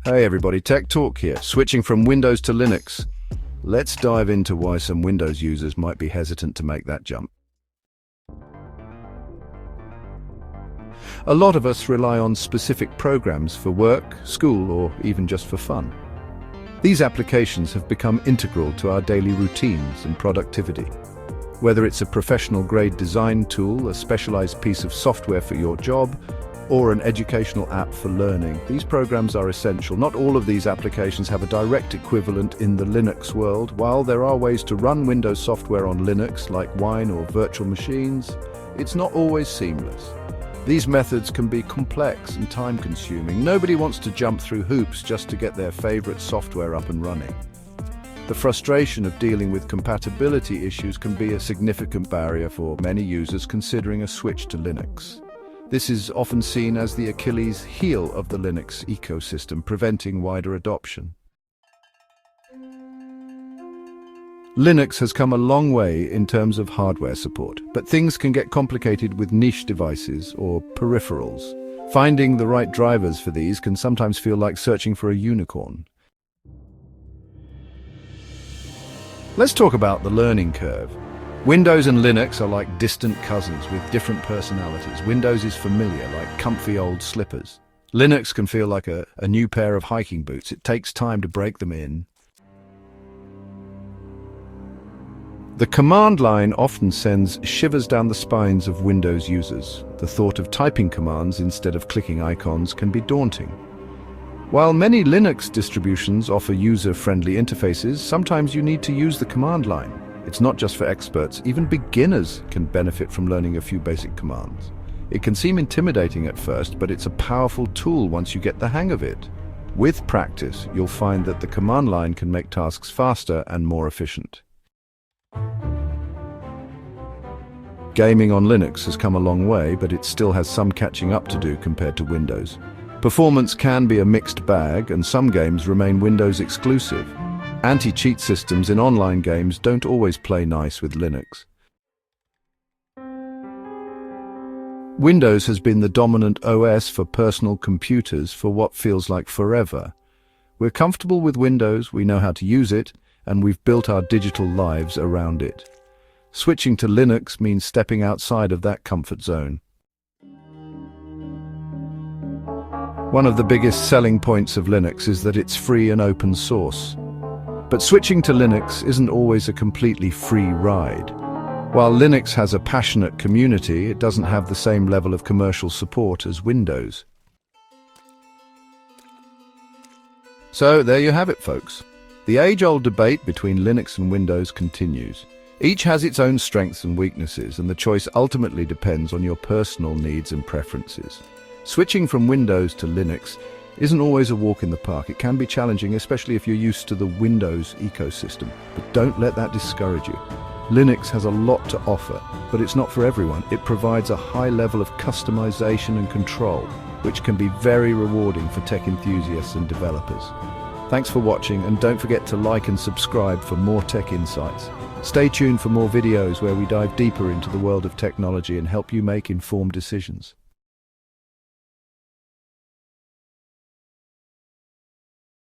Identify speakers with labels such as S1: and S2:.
S1: Hey everybody, Tech Talk here, switching from Windows to Linux. Let's dive into why some Windows users might be hesitant to make that jump. A lot of us rely on specific programs for work, school, or even just for fun. These applications have become integral to our daily routines and productivity. Whether it's a professional-grade design tool, a specialized piece of software for your job, or an educational app for learning, these programs are essential. Not all of these applications have a direct equivalent in the Linux world. While there are ways to run Windows software on Linux, like Wine or virtual machines, it's not always seamless. These methods can be complex and time-consuming. Nobody wants to jump through hoops just to get their favorite software up and running. The frustration of dealing with compatibility issues can be a significant barrier for many users considering a switch to Linux. This is often seen as the Achilles heel of the Linux ecosystem, preventing wider adoption. Linux has come a long way in terms of hardware support, but things can get complicated with niche devices or peripherals. Finding the right drivers for these can sometimes feel like searching for a unicorn. Let's talk about the learning curve. Windows and Linux are like distant cousins with different personalities. Windows is familiar, like comfy old slippers. Linux can feel like a new pair of hiking boots. It takes time to break them in. The command line often sends shivers down the spines of Windows users. The thought of typing commands instead of clicking icons can be daunting. While many Linux distributions offer user-friendly interfaces, sometimes you need to use the command line. It's not just for experts. Even beginners can benefit from learning a few basic commands. It can seem intimidating at first, but it's a powerful tool once you get the hang of it. With practice, you'll find that the command line can make tasks faster and more efficient. Gaming on Linux has come a long way, but it still has some catching up to do compared to Windows. Performance can be a mixed bag, and some games remain Windows exclusive. Anti-cheat systems in online games don't always play nice with Linux. Windows has been the dominant OS for personal computers for what feels like forever. We're comfortable with Windows, we know how to use it, and we've built our digital lives around it. Switching to Linux means stepping outside of that comfort zone. One of the biggest selling points of Linux is that it's free and open source. But switching to Linux isn't always a completely free ride. While Linux has a passionate community, it doesn't have the same level of commercial support as Windows. So there you have it, folks. The age-old debate between Linux and Windows continues. Each has its own strengths and weaknesses, and the choice ultimately depends on your personal needs and preferences. Switching from Windows to Linux isn't always a walk in the park. It can be challenging, especially if you're used to the Windows ecosystem. But don't let that discourage you. Linux has a lot to offer, but it's not for everyone. It provides a high level of customization and control, which can be very rewarding for tech enthusiasts and developers. Thanks for watching, and don't forget to like and subscribe for more tech insights. Stay tuned for more videos where we dive deeper into the world of technology and help you make informed decisions.